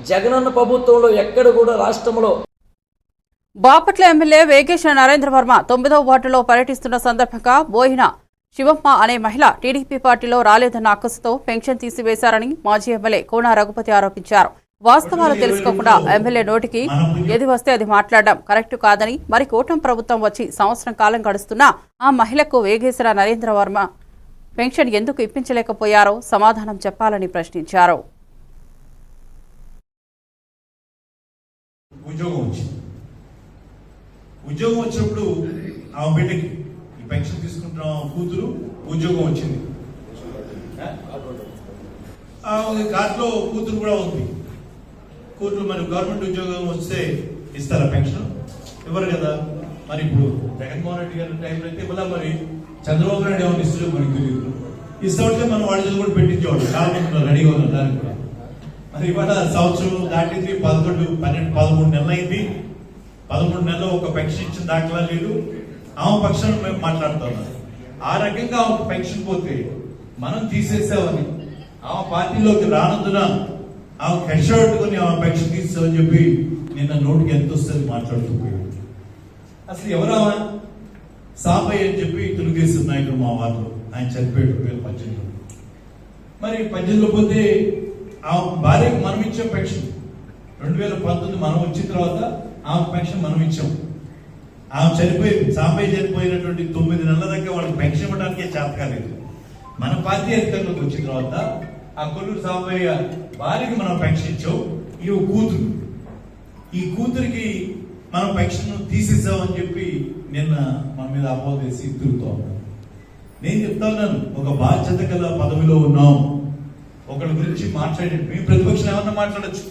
జగనన్న ప్రభుత్వంలో ఎక్కడ కూడా రాష్ట్రంలో. బాపట్ల ఎమ్మెల్యే వేగేశ్వర నరేంద్ర వర్మ 9వ వార్డులో పర్యటిస్తున్న సందర్భంగా బోయిన శివమ్మ అనే మహిళ టీడీపీ పార్టీలో రాలేదన్న అక్కసుతో పెన్షన్ తీసివేశారని మాజీ ఎమ్మెల్యే కోన రఘుపతి ఆరోపించారు. వాస్తవాలు తెలుసుకోకుండా ఎమ్మెల్యే నోటికి ఏది వస్తే అది మాట్లాడడం కరెక్ట్ కాదని, మరి కూటమి ప్రభుత్వం వచ్చి సంవత్సరం కాలం గడుస్తున్నా ఆ మహిళకు వేగేశ్వర నరేంద్ర వర్మ పెన్షన్ ఎందుకు ఇప్పించలేకపోయారో సమాధానం చెప్పాలని ప్రశ్నించారు. ఉద్యోగం వచ్చినప్పుడు ఆ బిడ్డకి పెన్షన్ తీసుకుంటున్న కూతురు ఉద్యోగం వచ్చింది, కార్డులో కూతురు కూడా ఉంది. కూతురు మరి గవర్నమెంట్ ఉద్యోగం వస్తే ఇస్తారా పెన్షన్? ఇవ్వరు కదా. మరి ఇప్పుడు జగన్మోహన్ రెడ్డి గారి టైంలో అయితే మళ్ళీ మరి చంద్రబాబు నాయుడు ఏమైనా ఇస్తారో మనకి తెలియదు. ఇస్తామంటే మనం వాళ్ళ కూడా పెట్టించేవాళ్ళు, చాలా మంది రెడీగా ఉన్నారు దానికి కూడా. మరి ఇవాళ సంవత్సరం దాటింది, 11, 12, 13 నెలలు అయింది. 13 నెలలు ఒక పెన్షన్ ఇచ్చిన దాఖలా లేదు. ఆమె పక్షాన్ని మేము మాట్లాడుతున్నాం. ఆ రకంగా ఆమెకు పెన్షన్ పోతే మనం తీసేసామని, ఆమె పార్టీలోకి రానందున ఆమె కష్టపట్టుకుని ఆమె పెన్షన్ తీసామని చెప్పి నిన్న నోటికి ఎంత వస్తుంది మాట్లాడుతూ పోయాడు. అసలు ఎవరామా? సాంబయ్య అని చెప్పి తెలుగుదేశం నాయకుడు మా వారిలో, ఆయన చనిపోయాడు 2018లో. మరి 18లో పోతే ఆమె భార్యకు మనం ఇచ్చాం పెన్షన్. 2019 మనం వచ్చిన తర్వాత ఆమె పెన్షన్ మనం ఇచ్చాం. ఆమె చనిపోయింది, సాంబయ్య చనిపోయినటువంటి 9 నెలల దాకా వాళ్ళకి పెన్షన్ ఇవ్వడానికే చేత కాలేదు. మన పార్టీ అధికారంలోకి వచ్చిన తర్వాత ఆ కొల్లూరు సాంబయ్య భార్యకి మనం పెన్షన్ ఇచ్చాం. ఈ కూతురు, ఈ కూతురికి మనం పెన్షన్ తీసేసామని చెప్పి నిన్న మన మీద అపోహ వేసి తిరుగుతూ ఉన్నాం. నేను చెప్తా ఉన్నాను, ఒక బాధ్యత గల పదవిలో ఉన్నాం. ఒకరి గురించి మాట్లాడే మీ ప్రతిపక్షం ఏమన్నా మాట్లాడచ్చు.